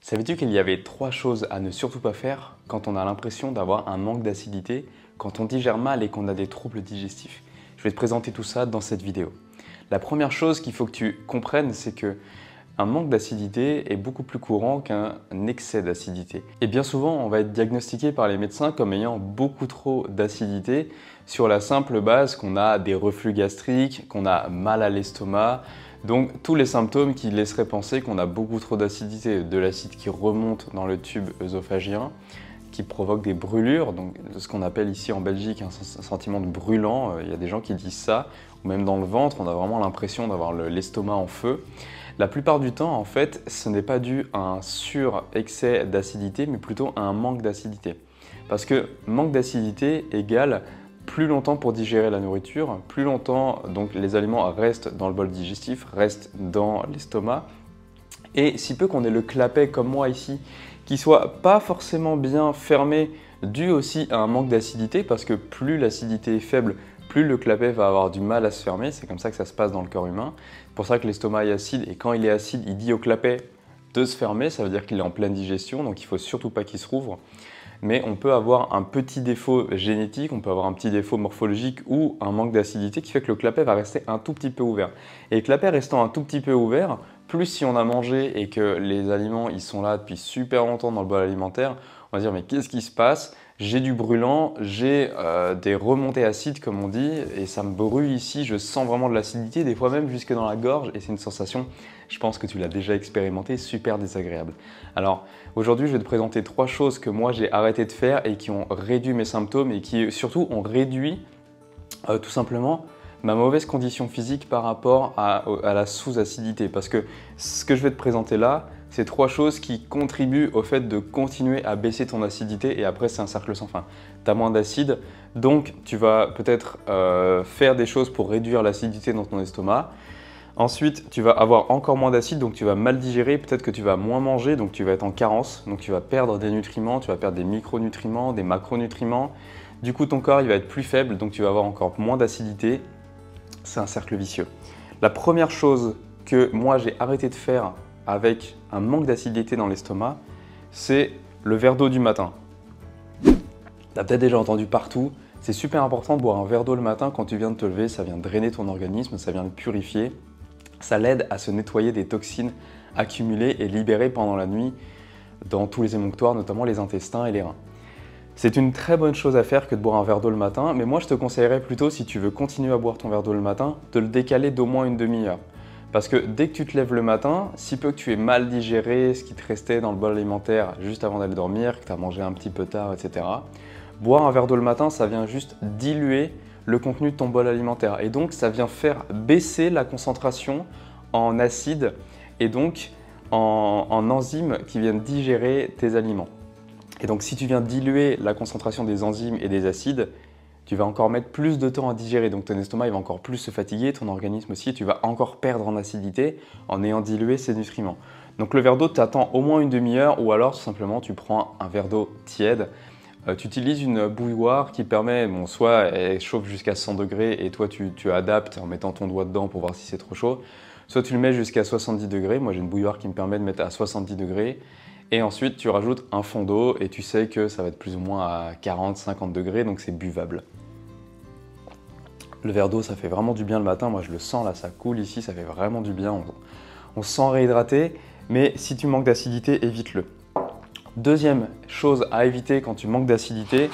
Savais-tu qu'il y avait 3 choses à ne surtout pas faire quand on a l'impression d'avoir un manque d'acidité, quand on digère mal et qu'on a des troubles digestifs? Je vais te présenter tout ça dans cette vidéo. La première chose qu'il faut que tu comprennes, c'est que un manque d'acidité est beaucoup plus courant qu'un excès d'acidité. Et bien souvent, on va être diagnostiqué par les médecins comme ayant beaucoup trop d'acidité sur la simple base qu'on a des reflux gastriques, qu'on a mal à l'estomac. Donc tous les symptômes qui laisseraient penser qu'on a beaucoup trop d'acidité, de l'acide qui remonte dans le tube œsophagien, qui provoque des brûlures, donc ce qu'on appelle ici en Belgique un sentiment de brûlant. Il y a des gens qui disent ça, ou même dans le ventre, on a vraiment l'impression d'avoir l'estomac en feu. La plupart du temps, en fait, ce n'est pas dû à un sur-excès d'acidité, mais plutôt à un manque d'acidité. Parce que manque d'acidité égale plus longtemps pour digérer la nourriture, plus longtemps, donc les aliments restent dans le bol digestif, restent dans l'estomac. Et si peu qu'on ait le clapet comme moi ici, qui soit pas forcément bien fermé, dû aussi à un manque d'acidité, parce que plus l'acidité est faible, plus le clapet va avoir du mal à se fermer. C'est comme ça que ça se passe dans le corps humain. C'est pour ça que l'estomac est acide, et quand il est acide, il dit au clapet de se fermer, ça veut dire qu'il est en pleine digestion, donc il ne faut surtout pas qu'il se rouvre. Mais on peut avoir un petit défaut génétique, on peut avoir un petit défaut morphologique ou un manque d'acidité qui fait que le clapet va rester un tout petit peu ouvert. Et le clapet restant un tout petit peu ouvert, plus si on a mangé et que les aliments ils sont là depuis super longtemps dans le bol alimentaire, on va dire mais qu'est-ce qui se passe? J'ai du brûlant, j'ai des remontées acides comme on dit, et ça me brûle ici, je sens vraiment de l'acidité, des fois même jusque dans la gorge, et c'est une sensation, je pense que tu l'as déjà expérimenté, super désagréable. Alors aujourd'hui je vais te présenter 3 choses que moi j'ai arrêté de faire et qui ont réduit mes symptômes et qui surtout ont réduit tout simplement ma mauvaise condition physique par rapport à la sous-acidité. Parce que ce que je vais te présenter là, c'est 3 choses qui contribuent au fait de continuer à baisser ton acidité, et après c'est un cercle sans fin. Tu as moins d'acide, donc tu vas peut-être faire des choses pour réduire l'acidité dans ton estomac. Ensuite, tu vas avoir encore moins d'acide, donc tu vas mal digérer, peut-être que tu vas moins manger, donc tu vas être en carence, donc tu vas perdre des nutriments, tu vas perdre des micronutriments, des macronutriments. Du coup, ton corps il va être plus faible, donc tu vas avoir encore moins d'acidité. C'est un cercle vicieux. La première chose que moi j'ai arrêté de faire avec un manque d'acidité dans l'estomac, c'est le verre d'eau du matin. Tu as peut-être déjà entendu partout, c'est super important de boire un verre d'eau le matin quand tu viens de te lever, ça vient drainer ton organisme, ça vient le purifier. Ça l'aide à se nettoyer des toxines accumulées et libérées pendant la nuit dans tous les émonctoires, notamment les intestins et les reins. C'est une très bonne chose à faire que de boire un verre d'eau le matin, mais moi je te conseillerais plutôt, si tu veux continuer à boire ton verre d'eau le matin, de le décaler d'au moins une demi-heure. Parce que dès que tu te lèves le matin, si peu que tu aies mal digéré ce qui te restait dans le bol alimentaire juste avant d'aller dormir, que tu as mangé un petit peu tard, etc., boire un verre d'eau le matin, ça vient juste diluer le contenu de ton bol alimentaire. Et donc ça vient faire baisser la concentration en acide et donc en enzymes qui viennent digérer tes aliments. Et donc si tu viens diluer la concentration des enzymes et des acides, tu vas encore mettre plus de temps à digérer. Donc ton estomac il va encore plus se fatiguer, ton organisme aussi, tu vas encore perdre en acidité en ayant dilué ces nutriments. Donc le verre d'eau, tu attends au moins une demi-heure, ou alors tout simplement tu prends un verre d'eau tiède. Tu utilises une bouilloire qui permet, bon, soit elle chauffe jusqu'à 100 degrés et toi tu adaptes en mettant ton doigt dedans pour voir si c'est trop chaud, soit tu le mets jusqu'à 70 degrés. Moi j'ai une bouilloire qui me permet de mettre à 70 degrés. Et ensuite, tu rajoutes un fond d'eau et tu sais que ça va être plus ou moins à 40-50 degrés, donc c'est buvable. Le verre d'eau, ça fait vraiment du bien le matin. Moi, je le sens là, ça coule ici, ça fait vraiment du bien. On se sent réhydraté, mais si tu manques d'acidité, évite-le. Deuxième chose à éviter quand tu manques d'acidité,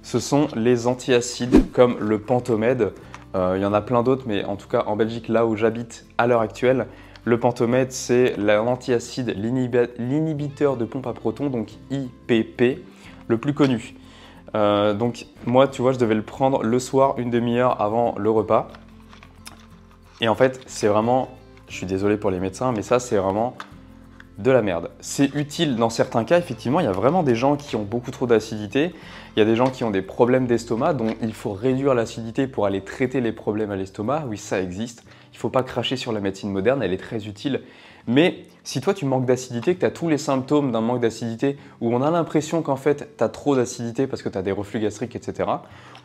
ce sont les antiacides comme le Pentomède. Il y en a plein d'autres, mais en tout cas en Belgique, là où j'habite à l'heure actuelle, le Pentomède, c'est l'antiacide, l'inhibiteur de pompe à protons, donc IPP, le plus connu. Donc moi, tu vois, je devais le prendre le soir, une demi-heure avant le repas. Et en fait, c'est vraiment, je suis désolé pour les médecins, mais ça, c'est vraiment de la merde. C'est utile dans certains cas, effectivement, il y a vraiment des gens qui ont beaucoup trop d'acidité. Il y a des gens qui ont des problèmes d'estomac, dont il faut réduire l'acidité pour aller traiter les problèmes à l'estomac. Oui, ça existe. Il ne faut pas cracher sur la médecine moderne, elle est très utile. Mais si toi tu manques d'acidité, que tu as tous les symptômes d'un manque d'acidité, où on a l'impression qu'en fait tu as trop d'acidité parce que tu as des reflux gastriques, etc.,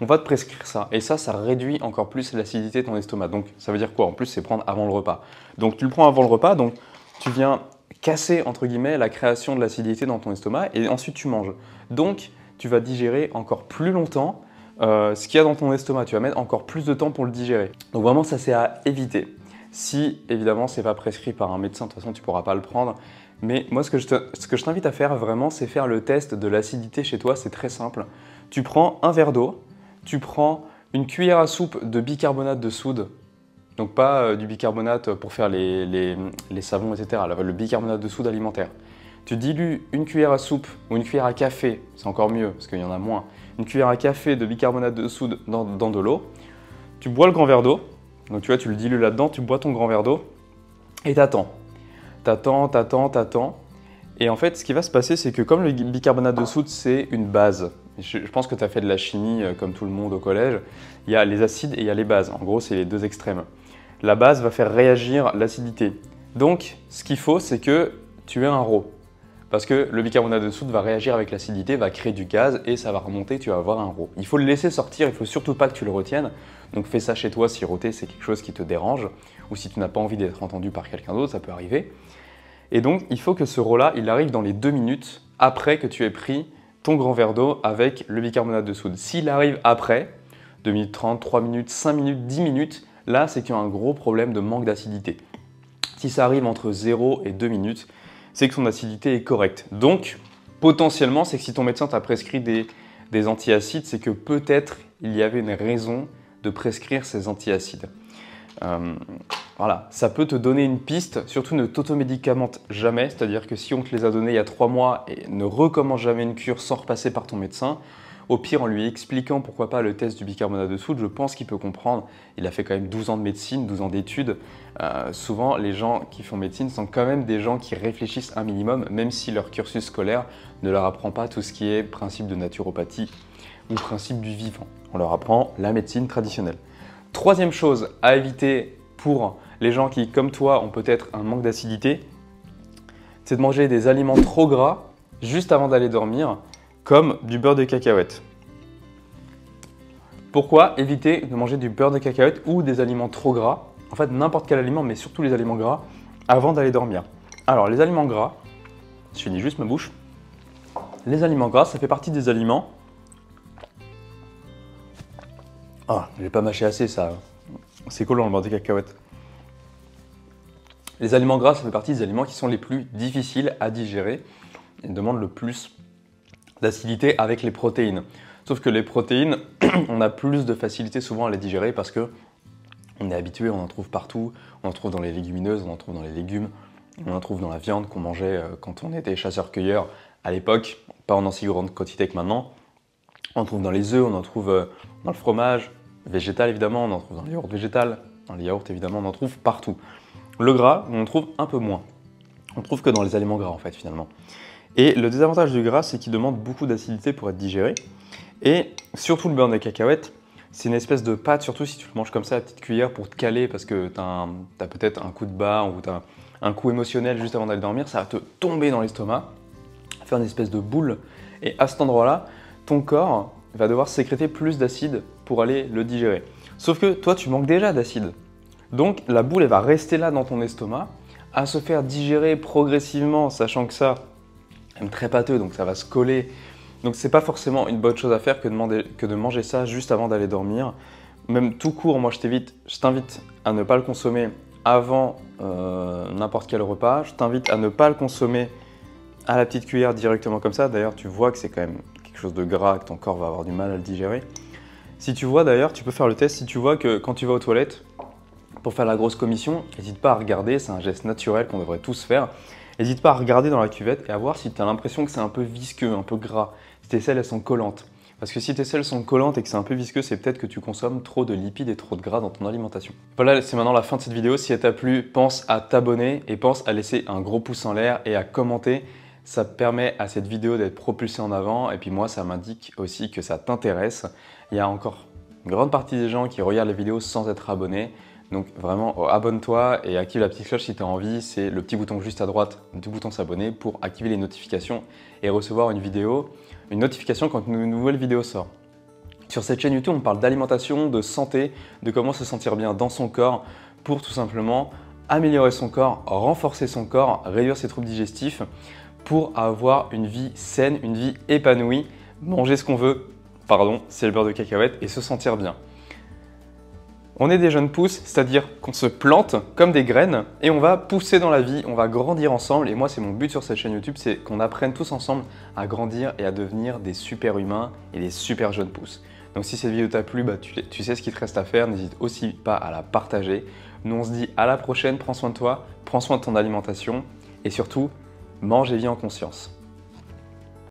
on va te prescrire ça. Et ça réduit encore plus l'acidité de ton estomac. Donc ça veut dire quoi? En plus, c'est prendre avant le repas. Donc tu le prends avant le repas, donc tu viens casser entre guillemets la création de l'acidité dans ton estomac et ensuite tu manges. Donc tu vas digérer encore plus longtemps ce qu'il y a dans ton estomac, tu vas mettre encore plus de temps pour le digérer. Donc vraiment ça c'est à éviter. Si évidemment c'est pas prescrit par un médecin, de toute façon tu pourras pas le prendre. Mais moi ce que je t'invite à faire vraiment c'est faire le test de l'acidité chez toi, c'est très simple. Tu prends un verre d'eau, tu prends une cuillère à soupe de bicarbonate de soude. Donc pas du bicarbonate pour faire les savons, etc. Le bicarbonate de soude alimentaire. Tu dilues une cuillère à soupe ou une cuillère à café, c'est encore mieux parce qu'il y en a moins, une cuillère à café de bicarbonate de soude dans de l'eau. Tu bois le grand verre d'eau, donc tu vois, tu le dilues là-dedans, tu bois ton grand verre d'eau et t'attends. T'attends. Et en fait, ce qui va se passer, c'est que comme le bicarbonate de soude, c'est une base. Je pense que tu as fait de la chimie comme tout le monde au collège. Il y a les acides et il y a les bases. En gros, c'est les deux extrêmes. La base va faire réagir l'acidité. Donc, ce qu'il faut, c'est que tu aies un RAW. Parce que le bicarbonate de soude va réagir avec l'acidité, va créer du gaz et ça va remonter, tu vas avoir un RAW. Il faut le laisser sortir, il ne faut surtout pas que tu le retiennes. Donc fais ça chez toi si rôter c'est quelque chose qui te dérange ou si tu n'as pas envie d'être entendu par quelqu'un d'autre, ça peut arriver. Et donc il faut que ce RAW-là, il arrive dans les 2 minutes après que tu aies pris ton grand verre d'eau avec le bicarbonate de soude. S'il arrive après, 2 minutes 30, 3 minutes, 5 minutes, 10 minutes, là c'est qu'il y a un gros problème de manque d'acidité. Si ça arrive entre 0 et 2 minutes, c'est que son acidité est correcte. Donc, potentiellement, c'est que si ton médecin t'a prescrit des antiacides, c'est que peut-être il y avait une raison de prescrire ces antiacides. Voilà, ça peut te donner une piste, surtout ne t'automédicamente jamais, c'est-à-dire que si on te les a donnés il y a 3 mois et ne recommence jamais une cure sans repasser par ton médecin, au pire en lui expliquant pourquoi pas le test du bicarbonate de soude, je pense qu'il peut comprendre. Il a fait quand même 12 ans de médecine, 12 ans d'études. Souvent, les gens qui font médecine sont quand même des gens qui réfléchissent un minimum, même si leur cursus scolaire ne leur apprend pas tout ce qui est principe de naturopathie ou principe du vivant. On leur apprend la médecine traditionnelle. Troisième chose à éviter pour les gens qui, comme toi, ont peut-être un manque d'acidité, c'est de manger des aliments trop gras juste avant d'aller dormir, comme du beurre de cacahuète. Pourquoi éviter de manger du beurre de cacahuète ou des aliments trop gras? En fait, n'importe quel aliment, mais surtout les aliments gras, avant d'aller dormir. Alors, les aliments gras, je finis juste ma bouche. Les aliments gras, ça fait partie des aliments... Ah, j'ai pas mâché assez ça. C'est collant le beurre de cacahuète. Les aliments gras, ça fait partie des aliments qui sont les plus difficiles à digérer et demandent le plus d'acidité avec les protéines. Sauf que les protéines, on a plus de facilité souvent à les digérer parce que on est habitué, on en trouve partout. On en trouve dans les légumineuses, on en trouve dans les légumes, on en trouve dans la viande qu'on mangeait quand on était chasseur-cueilleur à l'époque, pas en si grande quantité que maintenant. On en trouve dans les œufs, on en trouve dans le fromage végétal évidemment, on en trouve dans les yaourts végétal, dans les yaourts évidemment, on en trouve partout. Le gras, on en trouve un peu moins. On trouve que dans les aliments gras en fait finalement. Et le désavantage du gras, c'est qu'il demande beaucoup d'acidité pour être digéré. Et surtout le beurre de cacahuète, c'est une espèce de pâte, surtout si tu le manges comme ça à la petite cuillère pour te caler parce que tu as peut-être un coup de barre ou tu as un coup émotionnel juste avant d'aller dormir, ça va te tomber dans l'estomac, faire une espèce de boule. Et à cet endroit-là, ton corps va devoir sécréter plus d'acide pour aller le digérer. Sauf que toi, tu manques déjà d'acide. Donc la boule, elle va rester là dans ton estomac, à se faire digérer progressivement, sachant que ça, est très pâteux, donc ça va se coller. Donc c'est pas forcément une bonne chose à faire que de manger ça juste avant d'aller dormir. Même tout court, moi je t'invite à ne pas le consommer avant n'importe quel repas. Je t'invite à ne pas le consommer à la petite cuillère directement comme ça. D'ailleurs, tu vois que c'est quand même quelque chose de gras, que ton corps va avoir du mal à le digérer. Si tu vois d'ailleurs, tu peux faire le test, si tu vois que quand tu vas aux toilettes, pour faire la grosse commission, n'hésite pas à regarder, c'est un geste naturel qu'on devrait tous faire. N'hésite pas à regarder dans la cuvette et à voir si tu as l'impression que c'est un peu visqueux, un peu gras, si tes selles elles sont collantes. Parce que si tes selles sont collantes et que c'est un peu visqueux, c'est peut-être que tu consommes trop de lipides et trop de gras dans ton alimentation. Voilà, c'est maintenant la fin de cette vidéo. Si elle t'a plu, pense à t'abonner et pense à laisser un gros pouce en l'air et à commenter. Ça permet à cette vidéo d'être propulsée en avant et puis moi, ça m'indique aussi que ça t'intéresse. Il y a encore une grande partie des gens qui regardent les vidéos sans être abonnés. Donc vraiment, abonne-toi et active la petite cloche si tu as envie. C'est le petit bouton juste à droite du bouton s'abonner pour activer les notifications et recevoir une notification quand une nouvelle vidéo sort. Sur cette chaîne YouTube, on parle d'alimentation, de santé, de comment se sentir bien dans son corps pour tout simplement améliorer son corps, renforcer son corps, réduire ses troubles digestifs pour avoir une vie saine, une vie épanouie, manger ce qu'on veut, pardon, c'est le beurre de cacahuète, et se sentir bien. On est des jeunes pousses, c'est-à-dire qu'on se plante comme des graines et on va pousser dans la vie, on va grandir ensemble. Et moi, c'est mon but sur cette chaîne YouTube, c'est qu'on apprenne tous ensemble à grandir et à devenir des super humains et des super jeunes pousses. Donc si cette vidéo t'a plu, tu sais ce qu'il te reste à faire, n'hésite aussi pas à la partager. Nous, on se dit à la prochaine, prends soin de toi, prends soin de ton alimentation et surtout, mange et vis en conscience.